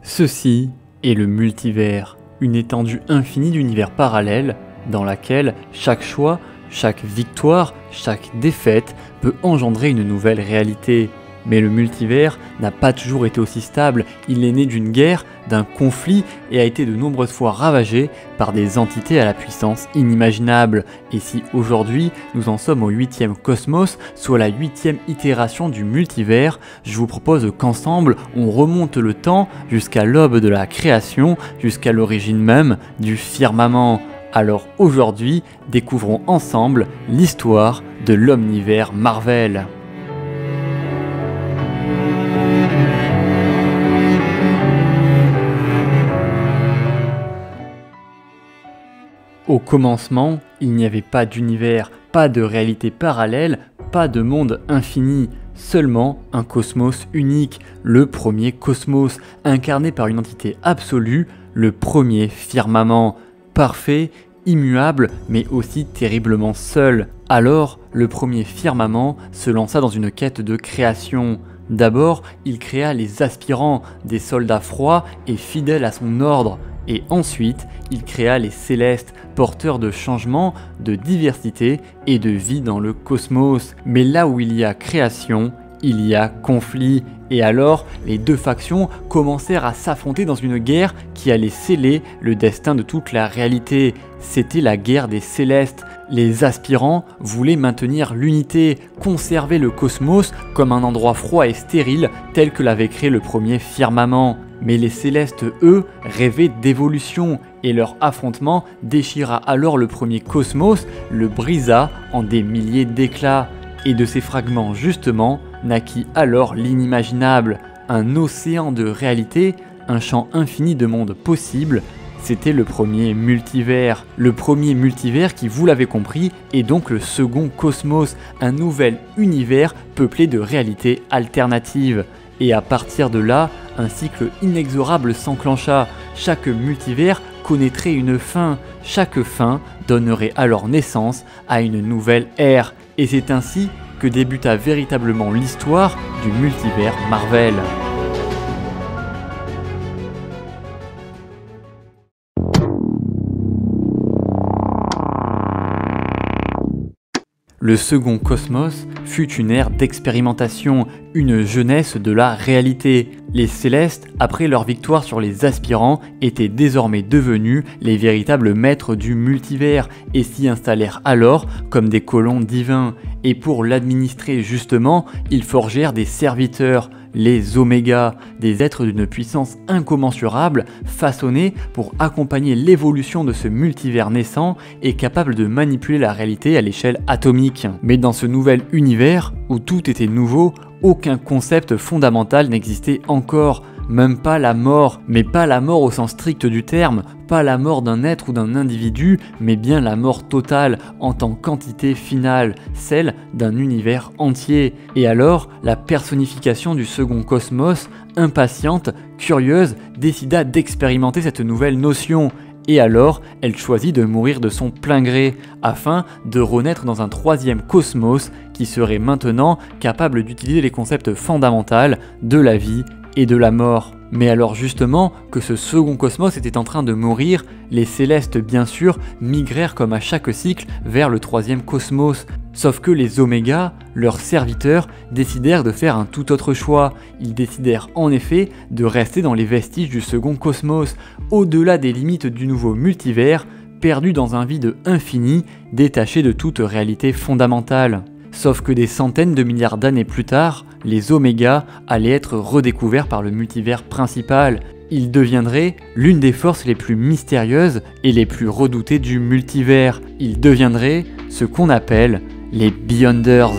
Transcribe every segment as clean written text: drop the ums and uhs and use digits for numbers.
Ceci est le multivers, une étendue infinie d'univers parallèles dans laquelle chaque choix, chaque victoire, chaque défaite peut engendrer une nouvelle réalité. Mais le multivers n'a pas toujours été aussi stable, il est né d'une guerre, d'un conflit et a été de nombreuses fois ravagé par des entités à la puissance inimaginable. Et si aujourd'hui nous en sommes au 8e cosmos, soit la 8e itération du multivers, je vous propose qu'ensemble on remonte le temps jusqu'à l'aube de la création, jusqu'à l'origine même du firmament. Alors aujourd'hui, découvrons ensemble l'histoire de l'omnivers Marvel. Au commencement, il n'y avait pas d'univers, pas de réalité parallèle, pas de monde infini, seulement un cosmos unique, le premier cosmos, incarné par une entité absolue, le premier firmament, parfait, immuable, mais aussi terriblement seul. Alors, le premier firmament se lança dans une quête de création. D'abord, il créa les aspirants, des soldats froids et fidèles à son ordre. Et ensuite, il créa les célestes, porteurs de changement, de diversité et de vie dans le cosmos. Mais là où il y a création, il y a conflit. Et alors, les deux factions commencèrent à s'affronter dans une guerre qui allait sceller le destin de toute la réalité. C'était la guerre des célestes. Les aspirants voulaient maintenir l'unité, conserver le cosmos comme un endroit froid et stérile tel que l'avait créé le premier firmament. Mais les célestes, eux, rêvaient d'évolution, et leur affrontement déchira alors le premier cosmos, le brisa en des milliers d'éclats. Et de ces fragments justement, naquit alors l'inimaginable, un océan de réalité, un champ infini de mondes possibles. C'était le premier multivers. Le premier multivers qui, vous l'avez compris, est donc le second cosmos, un nouvel univers peuplé de réalités alternatives. Et à partir de là, un cycle inexorable s'enclencha. Chaque multivers connaîtrait une fin. Chaque fin donnerait alors naissance à une nouvelle ère. Et c'est ainsi que débuta véritablement l'histoire du multivers Marvel. Le second cosmos fut une ère d'expérimentation, une jeunesse de la réalité. Les célestes, après leur victoire sur les aspirants, étaient désormais devenus les véritables maîtres du multivers et s'y installèrent alors comme des colons divins. Et pour l'administrer justement, ils forgèrent des serviteurs, les Oméga, des êtres d'une puissance incommensurable, façonnés pour accompagner l'évolution de ce multivers naissant et capables de manipuler la réalité à l'échelle atomique. Mais dans ce nouvel univers, où tout était nouveau, aucun concept fondamental n'existait encore, même pas la mort, mais pas la mort au sens strict du terme, pas la mort d'un être ou d'un individu, mais bien la mort totale en tant qu'entité finale, celle d'un univers entier. Et alors, la personnification du second cosmos, impatiente, curieuse, décida d'expérimenter cette nouvelle notion. Et alors, elle choisit de mourir de son plein gré, afin de renaître dans un troisième cosmos qui serait maintenant capable d'utiliser les concepts fondamentaux de la vie et de la mort. Mais alors justement que ce second cosmos était en train de mourir, les célestes bien sûr migrèrent comme à chaque cycle vers le troisième cosmos. Sauf que les Oméga, leurs serviteurs, décidèrent de faire un tout autre choix. Ils décidèrent en effet de rester dans les vestiges du second cosmos, au-delà des limites du nouveau multivers, perdus dans un vide infini, détachés de toute réalité fondamentale. Sauf que des centaines de milliards d'années plus tard, les Oméga allaient être redécouverts par le multivers principal. Ils deviendraient l'une des forces les plus mystérieuses et les plus redoutées du multivers. Ils deviendraient ce qu'on appelle les Beyonders.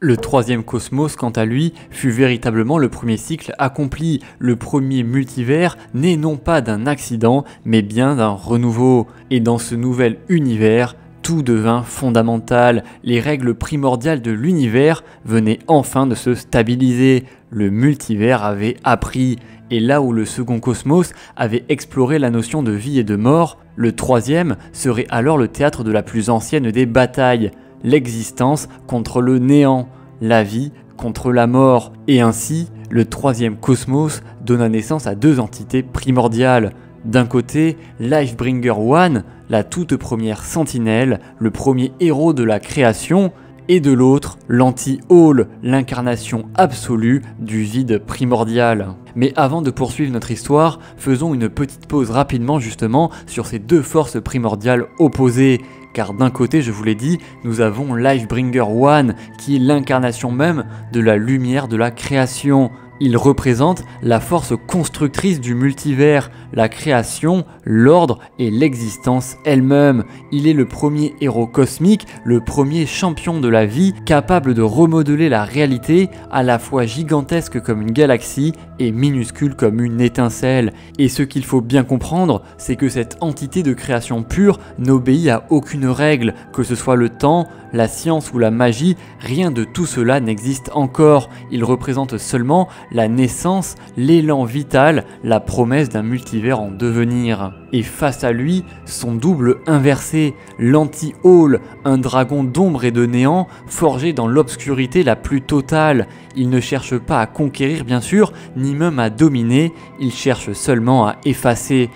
Le troisième cosmos, quant à lui, fut véritablement le premier cycle accompli, le premier multivers né non pas d'un accident, mais bien d'un renouveau. Et dans ce nouvel univers, tout devint fondamental, les règles primordiales de l'univers venaient enfin de se stabiliser, le multivers avait appris, et là où le second cosmos avait exploré la notion de vie et de mort, Le troisième serait alors le théâtre de la plus ancienne des batailles, l'existence contre le néant, la vie contre la mort. Et ainsi, le troisième cosmos donna naissance à deux entités primordiales. D'un côté, Lifebringer One, la toute première sentinelle, le premier héros de la création, et de l'autre, l'Anti-All, l'incarnation absolue du vide primordial. Mais avant de poursuivre notre histoire, faisons une petite pause rapidement justement sur ces deux forces primordiales opposées. Car d'un côté, je vous l'ai dit, nous avons Lifebringer One, qui est l'incarnation même de la lumière de la création. Il représente la force constructrice du multivers, la création, l'ordre et l'existence elle-même. Il est le premier héros cosmique, le premier champion de la vie, capable de remodeler la réalité, à la fois gigantesque comme une galaxie et minuscule comme une étincelle. Et ce qu'il faut bien comprendre, c'est que cette entité de création pure n'obéit à aucune règle, que ce soit le temps, la science ou la magie, rien de tout cela n'existe encore. Il représente seulement la naissance, l'élan vital, la promesse d'un multivers en devenir. Et face à lui, son double inversé, l'Anti-All, un dragon d'ombre et de néant, forgé dans l'obscurité la plus totale. Il ne cherche pas à conquérir bien sûr, ni même à dominer, il cherche seulement à effacer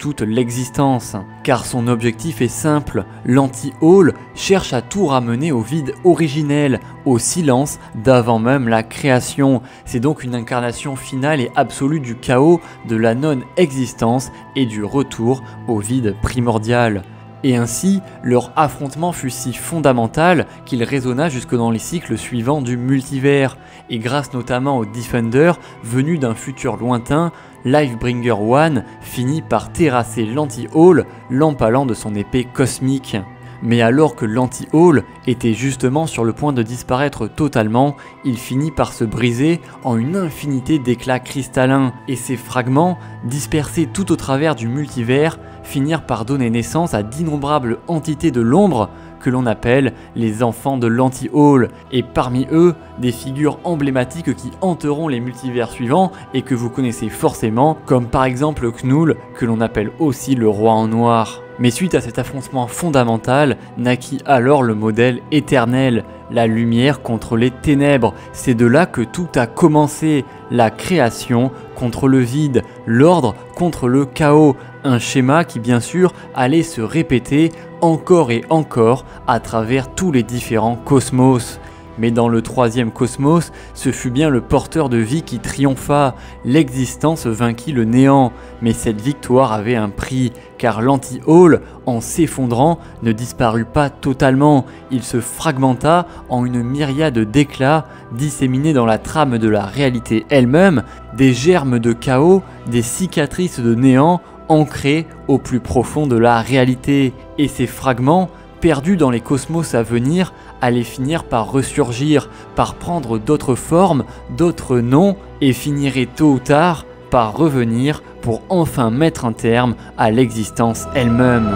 toute l'existence. Car son objectif est simple, l'Anti-All cherche à tout ramener au vide originel, au silence d'avant même la création. C'est donc une incarnation finale et absolue du chaos, de la non-existence et du retour au vide primordial. Et ainsi, leur affrontement fut si fondamental qu'il résonna jusque dans les cycles suivants du multivers. Et grâce notamment au Defender, venu d'un futur lointain, Lifebringer One finit par terrasser l'Anti-All, l'empalant de son épée cosmique. Mais alors que l'Anti-All était justement sur le point de disparaître totalement, il finit par se briser en une infinité d'éclats cristallins, et ces fragments, dispersés tout au travers du multivers, finirent par donner naissance à d'innombrables entités de l'ombre que l'on appelle les enfants de l'Anti-All, et parmi eux, des figures emblématiques qui hanteront les multivers suivants et que vous connaissez forcément, comme par exemple Knull, que l'on appelle aussi le roi en noir. Mais suite à cet affrontement fondamental, naquit alors le modèle éternel, la lumière contre les ténèbres. C'est de là que tout a commencé, la création contre le vide, l'ordre contre le chaos, un schéma qui bien sûr allait se répéter encore et encore à travers tous les différents cosmos. Mais dans le troisième cosmos, ce fut bien le porteur de vie qui triompha, l'existence vainquit le néant. Mais cette victoire avait un prix, car l'Anti-All, en s'effondrant, ne disparut pas totalement. Il se fragmenta en une myriade d'éclats, disséminés dans la trame de la réalité elle-même, des germes de chaos, des cicatrices de néant, ancrés au plus profond de la réalité. Et ces fragments, perdus dans les cosmos à venir, allaient finir par ressurgir, par prendre d'autres formes, d'autres noms, et finiraient tôt ou tard par revenir pour enfin mettre un terme à l'existence elle-même.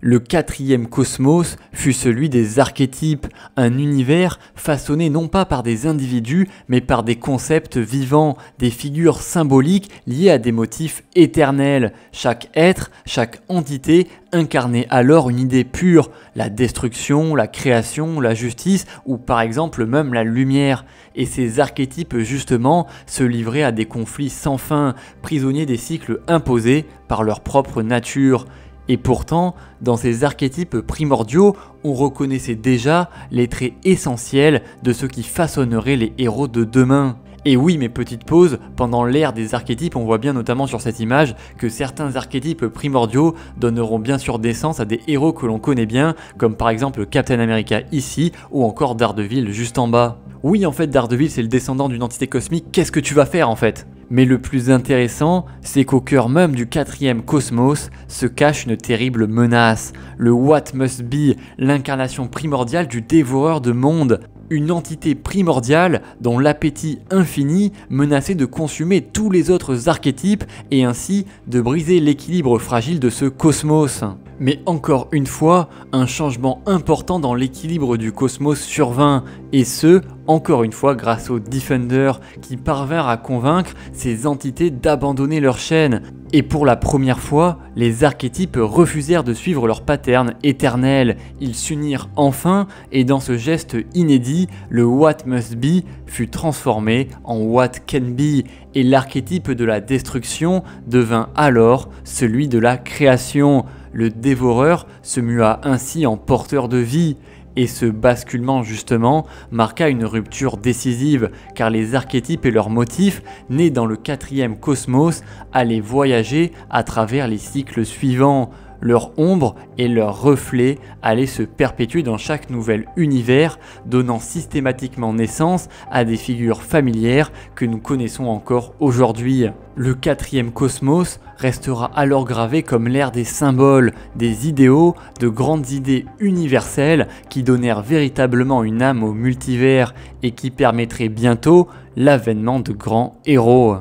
Le quatrième cosmos fut celui des archétypes, un univers façonné non pas par des individus, mais par des concepts vivants, des figures symboliques liées à des motifs éternels. Chaque être, chaque entité incarnait alors une idée pure, la destruction, la création, la justice ou par exemple même la lumière. Et ces archétypes justement se livraient à des conflits sans fin, prisonniers des cycles imposés par leur propre nature. Et pourtant, dans ces archétypes primordiaux, on reconnaissait déjà les traits essentiels de ceux qui façonneraient les héros de demain. Et oui, mes petites pauses, pendant l'ère des archétypes, on voit bien notamment sur cette image que certains archétypes primordiaux donneront bien sûr naissance à des héros que l'on connaît bien, comme par exemple Captain America ici, ou encore Daredevil juste en bas. Oui, en fait, Daredevil c'est le descendant d'une entité cosmique, qu'est-ce que tu vas faire en fait ? Mais le plus intéressant, c'est qu'au cœur même du quatrième cosmos se cache une terrible menace, le What Must Be, l'incarnation primordiale du dévoreur de mondes. une entité primordiale dont l'appétit infini menaçait de consumer tous les autres archétypes et ainsi de briser l'équilibre fragile de ce cosmos. Mais encore une fois, un changement important dans l'équilibre du cosmos survint, et ce, encore une fois grâce aux Defenders qui parvinrent à convaincre ces entités d'abandonner leur chaîne. Et pour la première fois, les archétypes refusèrent de suivre leur pattern éternel. Ils s'unirent enfin, et dans ce geste inédit, le What Must Be fut transformé en What Can Be, et l'archétype de la destruction devint alors celui de la création. Le dévoreur se mua ainsi en porteur de vie. Et ce basculement justement marqua une rupture décisive, car les archétypes et leurs motifs, nés dans le 4e cosmos, allaient voyager à travers les cycles suivants. Leur ombre et leurs reflets allaient se perpétuer dans chaque nouvel univers, donnant systématiquement naissance à des figures familières que nous connaissons encore aujourd'hui. Le 4e cosmos restera alors gravé comme l'ère des symboles, des idéaux, de grandes idées universelles qui donnèrent véritablement une âme au multivers et qui permettraient bientôt l'avènement de grands héros.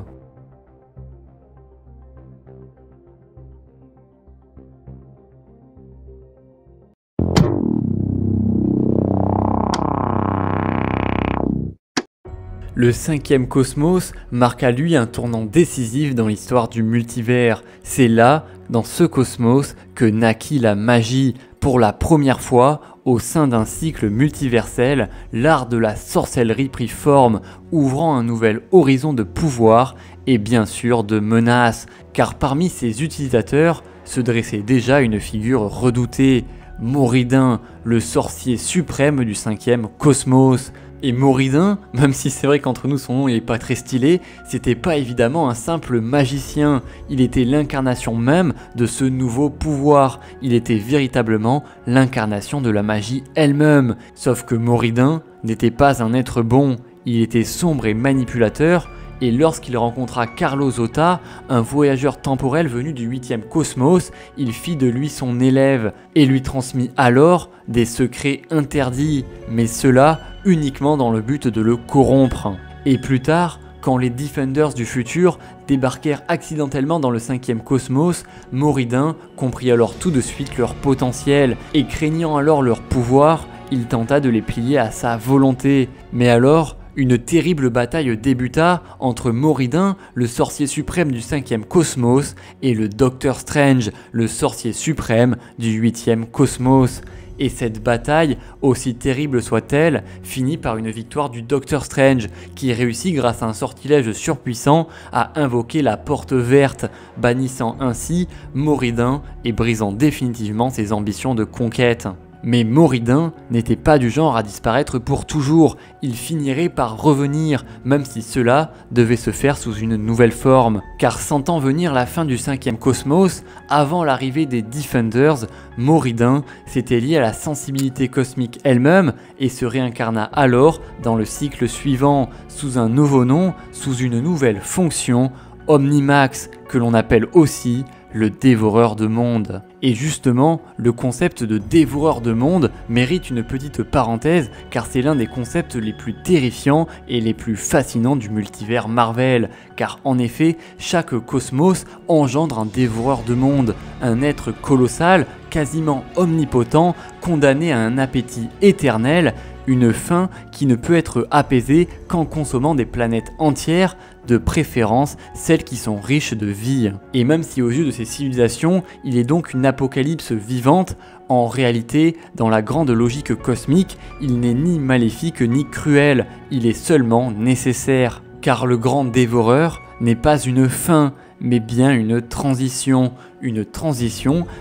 Le 5e cosmos marqua lui un tournant décisif dans l'histoire du multivers. C'est là, dans ce cosmos, que naquit la magie. Pour la première fois, au sein d'un cycle multiversel, l'art de la sorcellerie prit forme, ouvrant un nouvel horizon de pouvoir et bien sûr de menaces, car parmi ses utilisateurs se dressait déjà une figure redoutée, Moridin, le sorcier suprême du 5e cosmos. Et Moridin, même si c'est vrai qu'entre nous son nom n'est pas très stylé, c'était pas évidemment un simple magicien, il était l'incarnation même de ce nouveau pouvoir, il était véritablement l'incarnation de la magie elle-même, sauf que Moridin n'était pas un être bon, il était sombre et manipulateur, et lorsqu'il rencontra Carlo Zota, un voyageur temporel venu du 8e cosmos, il fit de lui son élève et lui transmit alors des secrets interdits, mais cela uniquement dans le but de le corrompre. Et plus tard, quand les Defenders du futur débarquèrent accidentellement dans le 5e cosmos, Moridin comprit alors tout de suite leur potentiel et craignant alors leur pouvoir, il tenta de les plier à sa volonté. Mais alors, une terrible bataille débuta entre Moridin, le sorcier suprême du 5e cosmos, et le Docteur Strange, le sorcier suprême du 8e cosmos. Et cette bataille, aussi terrible soit-elle, finit par une victoire du Docteur Strange, qui réussit grâce à un sortilège surpuissant à invoquer la porte verte, bannissant ainsi Moridin et brisant définitivement ses ambitions de conquête. Mais Moridin n'était pas du genre à disparaître pour toujours, il finirait par revenir, même si cela devait se faire sous une nouvelle forme. Car sentant venir la fin du 5e cosmos, avant l'arrivée des Defenders, Moridin s'était lié à la sensibilité cosmique elle-même et se réincarna alors dans le cycle suivant, sous un nouveau nom, sous une nouvelle fonction, Omnimax, que l'on appelle aussi le dévoreur de monde. Et justement, le concept de dévoreur de monde mérite une petite parenthèse car c'est l'un des concepts les plus terrifiants et les plus fascinants du multivers Marvel. Car en effet, chaque cosmos engendre un dévoreur de monde, un être colossal, quasiment omnipotent, condamné à un appétit éternel, une faim qui ne peut être apaisée qu'en consommant des planètes entières, de préférence celles qui sont riches de vie. Et même si aux yeux de ces civilisations, il est donc une apocalypse vivante, en réalité, dans la grande logique cosmique, il n'est ni maléfique ni cruel, il est seulement nécessaire. Car le grand dévoreur n'est pas une fin, mais bien une transition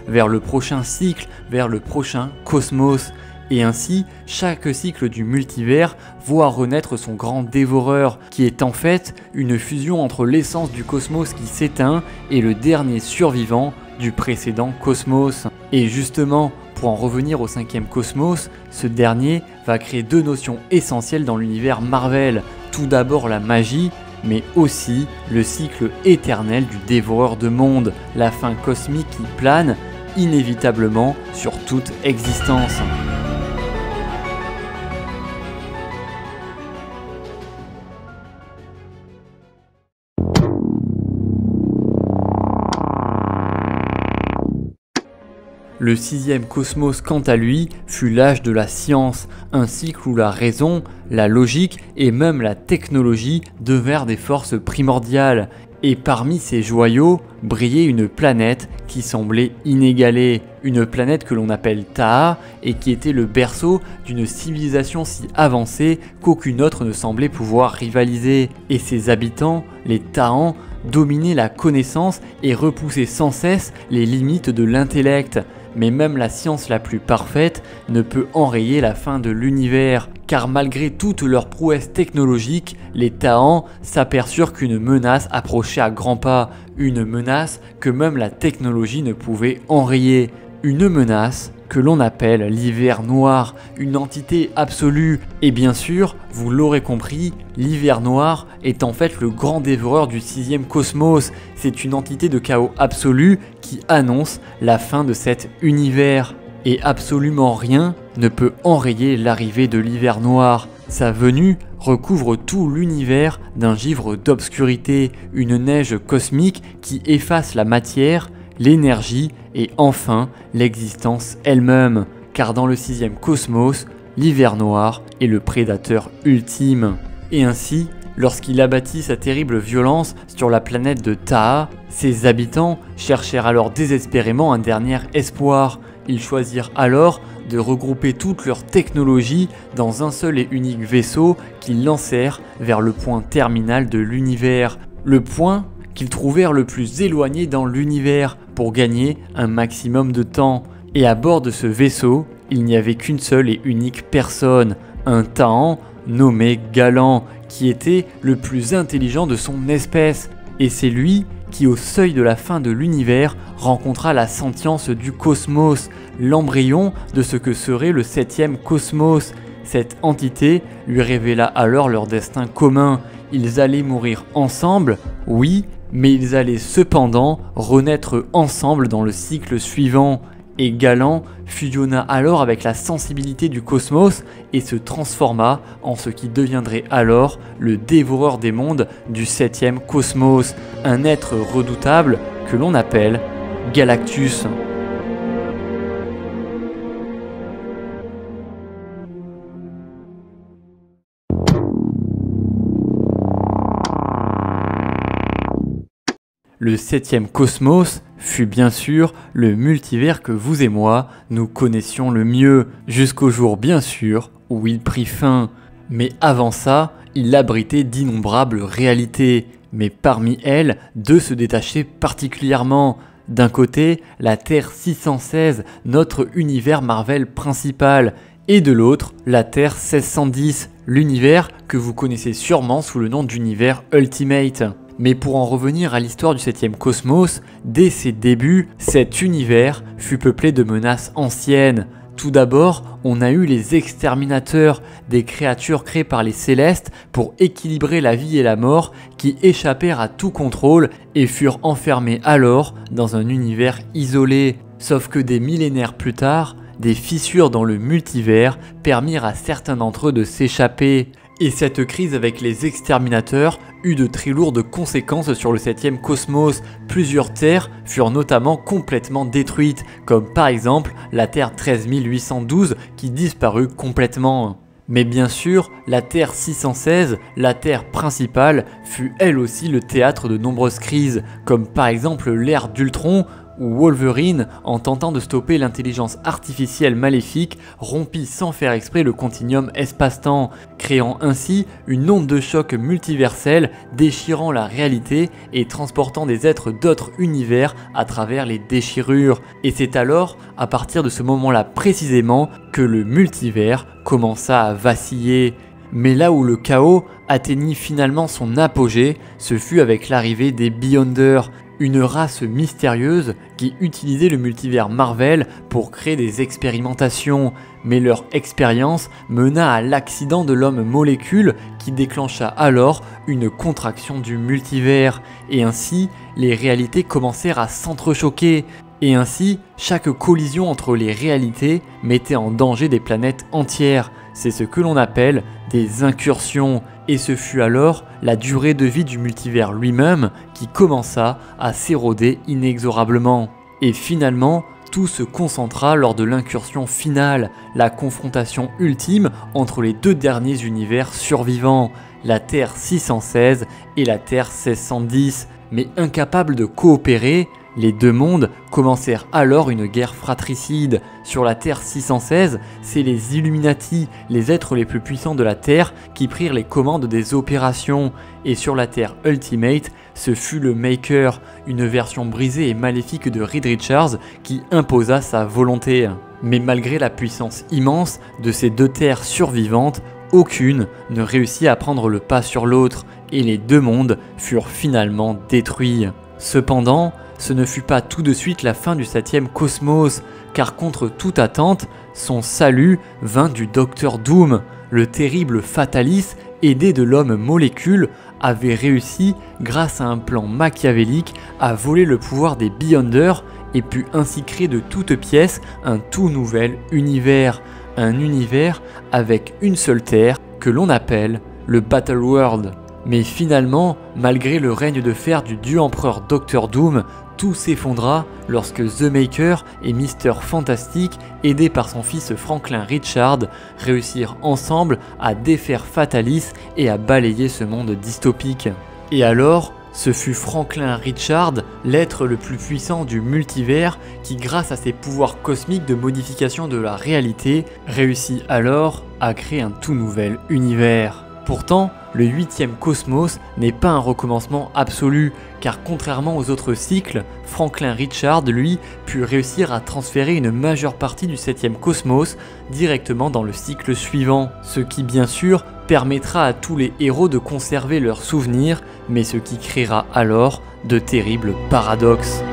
vers le prochain cycle, vers le prochain cosmos. Et ainsi, chaque cycle du multivers voit renaître son grand dévoreur, qui est en fait une fusion entre l'essence du cosmos qui s'éteint et le dernier survivant du précédent cosmos. Et justement, pour en revenir au 5e cosmos, ce dernier va créer deux notions essentielles dans l'univers Marvel. Tout d'abord la magie, mais aussi le cycle éternel du dévoreur de monde, la fin cosmique qui plane inévitablement sur toute existence. Le sixième cosmos, quant à lui, fut l'âge de la science, un cycle où la raison, la logique et même la technologie devinrent des forces primordiales. Et parmi ces joyaux, brillait une planète qui semblait inégalée, une planète que l'on appelle Taha et qui était le berceau d'une civilisation si avancée qu'aucune autre ne semblait pouvoir rivaliser. Et ses habitants, les Tahans, dominaient la connaissance et repoussaient sans cesse les limites de l'intellect. Mais même la science la plus parfaite ne peut enrayer la fin de l'univers, car malgré toutes leurs prouesses technologiques, les Tahans s'aperçurent qu'une menace approchait à grands pas, une menace que même la technologie ne pouvait enrayer, une menace que l'on appelle l'hiver noir, une entité absolue. Et bien sûr, vous l'aurez compris, l'hiver noir est en fait le grand dévoreur du sixième cosmos. C'est une entité de chaos absolu qui annonce la fin de cet univers. Et absolument rien ne peut enrayer l'arrivée de l'hiver noir. Sa venue recouvre tout l'univers d'un givre d'obscurité, une neige cosmique qui efface la matière, l'énergie et enfin l'existence elle-même, car dans le sixième cosmos, l'hiver noir est le prédateur ultime. Et ainsi, lorsqu'il abattit sa terrible violence sur la planète de Taha, ses habitants cherchèrent alors désespérément un dernier espoir. Ils choisirent alors de regrouper toutes leurs technologies dans un seul et unique vaisseau qu'ils lancèrent vers le point terminal de l'univers, le point qu'ils trouvèrent le plus éloigné dans l'univers pour gagner un maximum de temps. Et à bord de ce vaisseau, il n'y avait qu'une seule et unique personne, un Tahan nommé Galan, qui était le plus intelligent de son espèce. Et c'est lui qui, au seuil de la fin de l'univers, rencontra la sentience du cosmos, l'embryon de ce que serait le septième cosmos. Cette entité lui révéla alors leur destin commun. Ils allaient mourir ensemble, oui, mais ils allaient cependant renaître ensemble dans le cycle suivant. Et Galan fusionna alors avec la sensibilité du cosmos et se transforma en ce qui deviendrait alors le dévoreur des mondes du septième cosmos, un être redoutable que l'on appelle Galactus. Le septième cosmos fut bien sûr le multivers que vous et moi nous connaissions le mieux, jusqu'au jour bien sûr où il prit fin. Mais avant ça, il abritait d'innombrables réalités, mais parmi elles, deux se détachaient particulièrement. D'un côté, la Terre 616, notre univers Marvel principal, et de l'autre, la Terre 1610, l'univers que vous connaissez sûrement sous le nom d'univers Ultimate. Mais pour en revenir à l'histoire du septième cosmos, dès ses débuts, cet univers fut peuplé de menaces anciennes. Tout d'abord, on a eu les exterminateurs, des créatures créées par les célestes pour équilibrer la vie et la mort, qui échappèrent à tout contrôle et furent enfermés alors dans un univers isolé. Sauf que des millénaires plus tard, des fissures dans le multivers permirent à certains d'entre eux de s'échapper. Et cette crise avec les exterminateurs eut de très lourdes conséquences sur le septième cosmos. Plusieurs terres furent notamment complètement détruites, comme par exemple la Terre 13812 qui disparut complètement. Mais bien sûr, la Terre 616, la Terre principale, fut elle aussi le théâtre de nombreuses crises, comme par exemple l'ère d'Ultron, où Wolverine, en tentant de stopper l'intelligence artificielle maléfique, rompit sans faire exprès le continuum espace-temps, créant ainsi une onde de choc multiverselle déchirant la réalité et transportant des êtres d'autres univers à travers les déchirures. Et c'est alors, à partir de ce moment-là précisément, que le multivers commença à vaciller. Mais là où le chaos atteignit finalement son apogée, ce fut avec l'arrivée des Beyonders, une race mystérieuse qui utilisait le multivers Marvel pour créer des expérimentations, mais leur expérience mena à l'accident de l'homme molécule qui déclencha alors une contraction du multivers, et ainsi les réalités commencèrent à s'entrechoquer. Et ainsi, chaque collision entre les réalités mettait en danger des planètes entières. C'est ce que l'on appelle des incursions. Et ce fut alors la durée de vie du multivers lui-même qui commença à s'éroder inexorablement. Et finalement, Tout se concentra lors de l'incursion finale, la confrontation ultime entre les deux derniers univers survivants, la Terre 616 et la Terre 1610. Mais incapables de coopérer, les deux mondes commencèrent alors une guerre fratricide. Sur la Terre 616, c'est les Illuminati, les êtres les plus puissants de la Terre, qui prirent les commandes des opérations. Et sur la Terre Ultimate, ce fut le Maker, une version brisée et maléfique de Reed Richards qui imposa sa volonté. Mais malgré la puissance immense de ces deux terres survivantes, aucune ne réussit à prendre le pas sur l'autre, et les deux mondes furent finalement détruits. Cependant, ce ne fut pas tout de suite la fin du 7e cosmos, car contre toute attente, son salut vint du Docteur Doom. Le terrible Fatalis, aidé de l'homme molécule, avait réussi, grâce à un plan machiavélique, à voler le pouvoir des Beyonders et put ainsi créer de toutes pièces un tout nouvel univers. Un univers avec une seule terre que l'on appelle le Battle World. Mais finalement, malgré le règne de fer du dieu empereur Docteur Doom, tout s'effondra lorsque The Maker et Mr. Fantastic, aidés par son fils Franklin Richard, réussirent ensemble à défaire Fatalis et à balayer ce monde dystopique. Et alors, ce fut Franklin Richard, l'être le plus puissant du multivers, qui grâce à ses pouvoirs cosmiques de modification de la réalité, réussit alors à créer un tout nouvel univers. Pourtant, le 8e cosmos n'est pas un recommencement absolu, car contrairement aux autres cycles, Franklin Richard, lui, put réussir à transférer une majeure partie du 7e cosmos directement dans le cycle suivant, ce qui bien sûr permettra à tous les héros de conserver leurs souvenirs, mais ce qui créera alors de terribles paradoxes.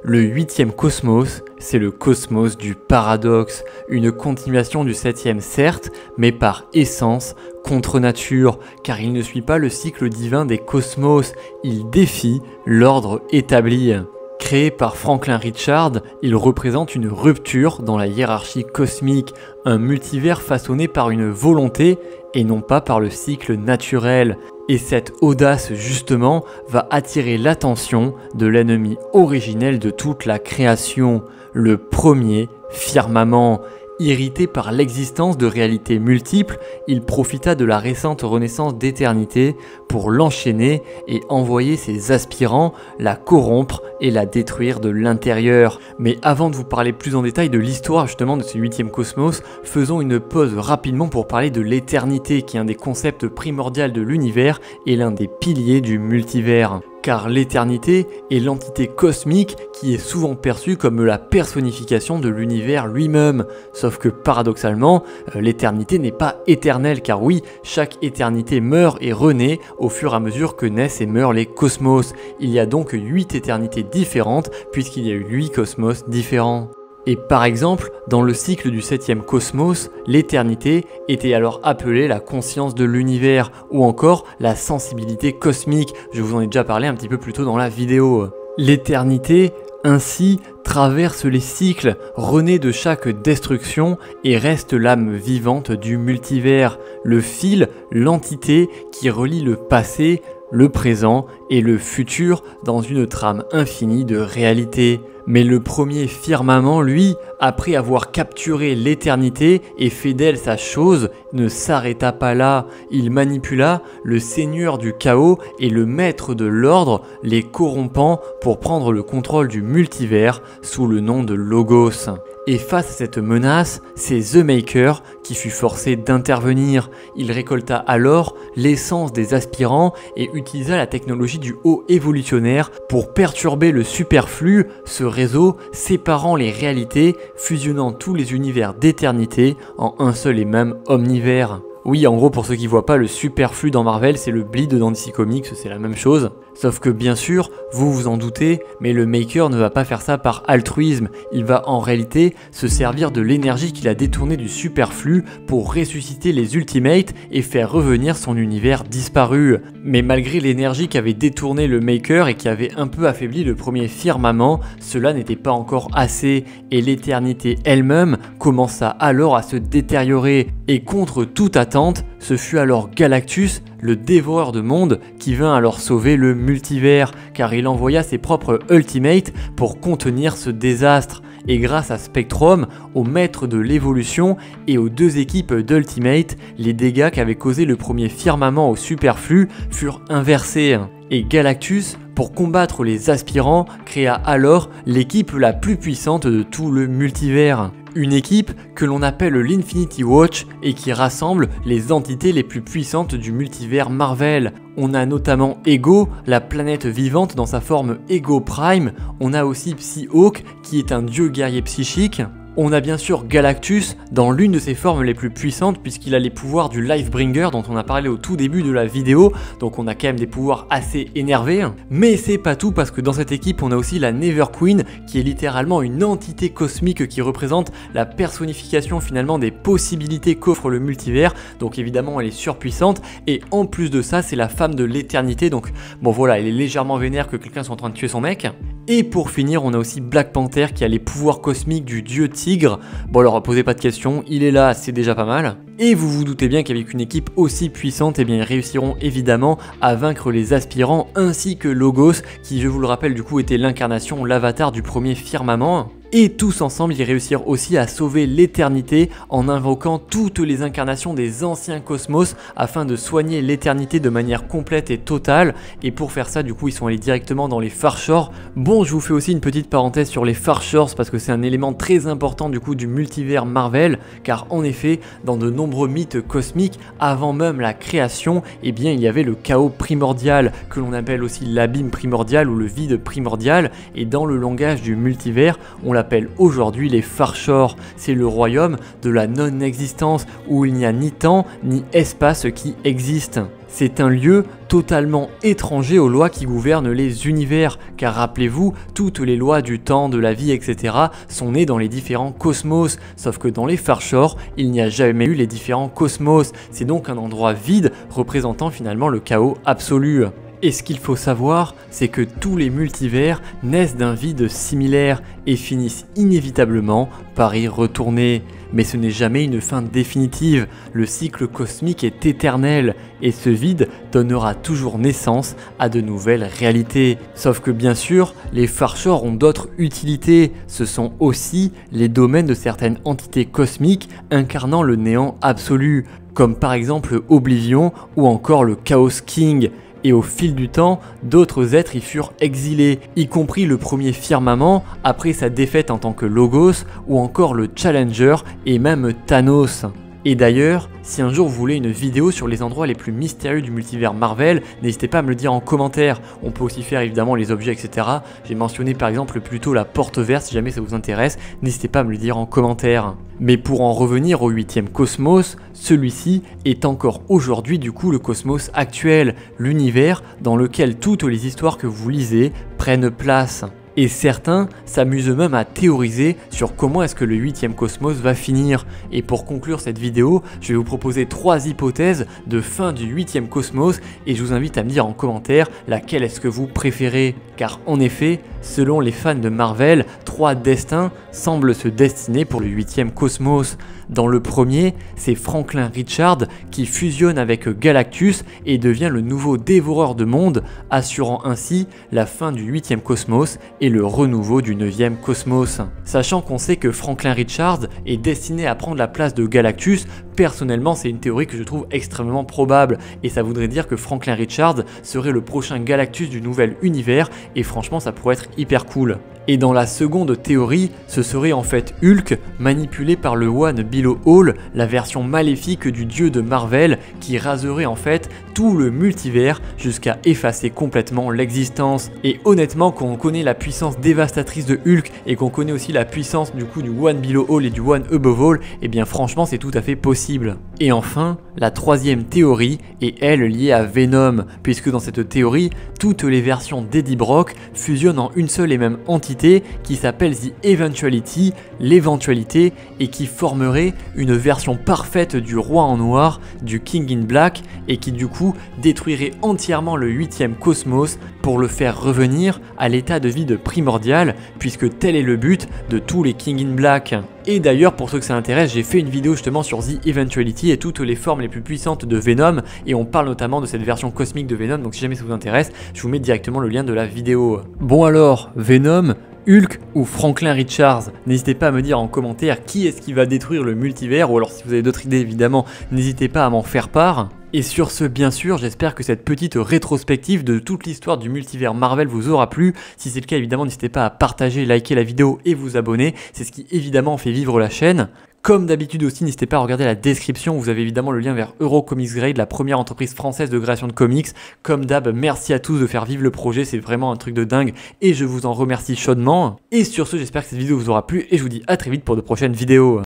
Le 8e cosmos, c'est le cosmos du paradoxe, une continuation du 7e certes, mais par essence contre nature, car il ne suit pas le cycle divin des cosmos, il défie l'ordre établi. Créé par Franklin Richard, il représente une rupture dans la hiérarchie cosmique, un multivers façonné par une volonté et non pas par le cycle naturel. Et cette audace justement va attirer l'attention de l'ennemi originel de toute la création, le premier firmament. Irrité par l'existence de réalités multiples, il profita de la récente renaissance d'éternité pour l'enchaîner et envoyer ses aspirants la corrompre et la détruire de l'intérieur. Mais avant de vous parler plus en détail de l'histoire justement de ce 8e cosmos, faisons une pause rapidement pour parler de l'éternité qui est un des concepts primordiaux de l'univers et l'un des piliers du multivers. Car l'éternité est l'entité cosmique qui est souvent perçue comme la personnification de l'univers lui-même. Sauf que paradoxalement, l'éternité n'est pas éternelle, car oui, chaque éternité meurt et renaît au fur et à mesure que naissent et meurent les cosmos. Il y a donc 8 éternités différentes, puisqu'il y a eu 8 cosmos différents. Et par exemple, dans le cycle du 7e cosmos, l'éternité était alors appelée la conscience de l'univers, ou encore la sensibilité cosmique, je vous en ai déjà parlé un petit peu plus tôt dans la vidéo. L'éternité, ainsi, traverse les cycles, renaît de chaque destruction et reste l'âme vivante du multivers, le fil, l'entité qui relie le passé, le présent et le futur dans une trame infinie de réalité. Mais le premier firmament, lui, après avoir capturé l'éternité et fait d'elle sa chose, ne s'arrêta pas là. Il manipula le seigneur du chaos et le maître de l'ordre, les corrompant pour prendre le contrôle du multivers sous le nom de Logos. Et face à cette menace, c'est The Maker qui fut forcé d'intervenir. Il récolta alors l'essence des aspirants et utilisa la technologie du haut évolutionnaire pour perturber le superflu, ce réseau séparant les réalités, fusionnant tous les univers d'éternité en un seul et même omnivers. Oui, en gros, pour ceux qui voient pas, le superflu dans Marvel, c'est le bleed dans DC Comics, c'est la même chose. Sauf que bien sûr, vous vous en doutez, mais le Maker ne va pas faire ça par altruisme, il va en réalité se servir de l'énergie qu'il a détournée du superflu pour ressusciter les Ultimates et faire revenir son univers disparu. Mais malgré l'énergie qu'avait détourné le Maker et qui avait un peu affaibli le premier firmament, cela n'était pas encore assez, et l'éternité elle-même commença alors à se détériorer, et contre toute attente, ce fut alors Galactus, le dévoreur de mondes, qui vint alors sauver le multivers, car il envoya ses propres Ultimates pour contenir ce désastre. Et grâce à Spectrum, au maître de l'évolution et aux deux équipes d'Ultimate, les dégâts qu'avait causé le premier firmament au superflu furent inversés. Et Galactus, pour combattre les aspirants, créa alors l'équipe la plus puissante de tout le multivers. Une équipe que l'on appelle l'Infinity Watch et qui rassemble les entités les plus puissantes du multivers Marvel. On a notamment Ego, la planète vivante dans sa forme Ego Prime. On a aussi Psy-Hawk qui est un dieu guerrier psychique. On a bien sûr Galactus dans l'une de ses formes les plus puissantes puisqu'il a les pouvoirs du Lifebringer dont on a parlé au tout début de la vidéo, donc on a quand même des pouvoirs assez énervés. Mais c'est pas tout parce que dans cette équipe on a aussi la Never Queen qui est littéralement une entité cosmique qui représente la personnification finalement des possibilités qu'offre le multivers, donc évidemment elle est surpuissante et en plus de ça c'est la femme de l'éternité, donc bon voilà, elle est légèrement vénère que quelqu'un soit en train de tuer son mec. Et pour finir on a aussi Black Panther qui a les pouvoirs cosmiques du dieu Tigre. Bon alors posez pas de questions, il est là, c'est déjà pas mal. Et vous vous doutez bien qu'avec une équipe aussi puissante, eh bien ils réussiront évidemment à vaincre les aspirants ainsi que Logos, qui je vous le rappelle du coup était l'incarnation, l'avatar du premier firmament. Et tous ensemble, ils réussirent aussi à sauver l'éternité en invoquant toutes les incarnations des anciens cosmos afin de soigner l'éternité de manière complète et totale. Et pour faire ça, du coup, ils sont allés directement dans les Far Shores. Bon, je vous fais aussi une petite parenthèse sur les Far Shores parce que c'est un élément très important du coup du multivers Marvel, car en effet, dans de nombreux mythes cosmiques, avant même la création, eh bien, il y avait le chaos primordial que l'on appelle aussi l'abîme primordial ou le vide primordial. Et dans le langage du multivers, on l'appelle aujourd'hui les Far Shores. C'est le royaume de la non-existence où il n'y a ni temps ni espace qui existent. C'est un lieu totalement étranger aux lois qui gouvernent les univers, car rappelez-vous, toutes les lois du temps, de la vie, etc. sont nées dans les différents cosmos, sauf que dans les Far Shores, il n'y a jamais eu les différents cosmos. C'est donc un endroit vide représentant finalement le chaos absolu. Et ce qu'il faut savoir, c'est que tous les multivers naissent d'un vide similaire et finissent inévitablement par y retourner. Mais ce n'est jamais une fin définitive, le cycle cosmique est éternel et ce vide donnera toujours naissance à de nouvelles réalités. Sauf que bien sûr, les Far Shores ont d'autres utilités, ce sont aussi les domaines de certaines entités cosmiques incarnant le néant absolu, comme par exemple Oblivion ou encore le Chaos King. Et au fil du temps, d'autres êtres y furent exilés, y compris le premier firmament après sa défaite en tant que Logos, ou encore le Challenger et même Thanos. Et d'ailleurs, si un jour vous voulez une vidéo sur les endroits les plus mystérieux du multivers Marvel, n'hésitez pas à me le dire en commentaire. On peut aussi faire évidemment les objets, etc. J'ai mentionné par exemple plutôt la porte verte, si jamais ça vous intéresse, n'hésitez pas à me le dire en commentaire. Mais pour en revenir au 8e cosmos, celui-ci est encore aujourd'hui du coup le cosmos actuel, l'univers dans lequel toutes les histoires que vous lisez prennent place. Et certains s'amusent même à théoriser sur comment est-ce que le 8e cosmos va finir. Et pour conclure cette vidéo, je vais vous proposer 3 hypothèses de fin du 8e cosmos et je vous invite à me dire en commentaire laquelle est-ce que vous préférez. Car en effet, selon les fans de Marvel, 3 destins semblent se destiner pour le 8e cosmos. Dans le premier, c'est Franklin Richards qui fusionne avec Galactus et devient le nouveau dévoreur de mondes, assurant ainsi la fin du 8e cosmos et le renouveau du 9e cosmos. Sachant qu'on sait que Franklin Richards est destiné à prendre la place de Galactus, personnellement c'est une théorie que je trouve extrêmement probable et ça voudrait dire que Franklin Richards serait le prochain Galactus du nouvel univers et franchement ça pourrait être hyper cool. Et dans la seconde théorie, ce serait en fait Hulk, manipulé par le One Below All, la version maléfique du dieu de Marvel, qui raserait en fait tout le multivers jusqu'à effacer complètement l'existence. Et honnêtement, quand on connaît la puissance dévastatrice de Hulk et qu'on connaît aussi la puissance du coup du One Below All et du One Above All, et bien franchement c'est tout à fait possible. Et enfin, La troisième théorie est elle liée à Venom, puisque dans cette théorie, toutes les versions d'Eddie Brock fusionnent en une seule et même entité qui s'appelle The Eventuality, l'éventualité, et qui formerait une version parfaite du Roi en Noir, du King in Black, et qui du coup détruirait entièrement le 8e cosmos pour le faire revenir à l'état de vide primordial, puisque tel est le but de tous les King in Black. Et d'ailleurs, pour ceux que ça intéresse, j'ai fait une vidéo justement sur The Eventuality et toutes les formes les plus puissantes de Venom, et on parle notamment de cette version cosmique de Venom, donc si jamais ça vous intéresse, je vous mets directement le lien de la vidéo. Bon alors, Venom, Hulk ou Franklin Richards? N'hésitez pas à me dire en commentaire qui est-ce qui va détruire le multivers, ou alors si vous avez d'autres idées évidemment, n'hésitez pas à m'en faire part. Et sur ce, bien sûr, j'espère que cette petite rétrospective de toute l'histoire du multivers Marvel vous aura plu. Si c'est le cas, évidemment, n'hésitez pas à partager, liker la vidéo et vous abonner. C'est ce qui évidemment fait vivre la chaîne. Comme d'habitude aussi, n'hésitez pas à regarder la description, vous avez évidemment le lien vers Eurocomics Grade, la première entreprise française de création de comics. Comme d'hab, merci à tous de faire vivre le projet, c'est vraiment un truc de dingue et je vous en remercie chaudement. Et sur ce, j'espère que cette vidéo vous aura plu et je vous dis à très vite pour de prochaines vidéos.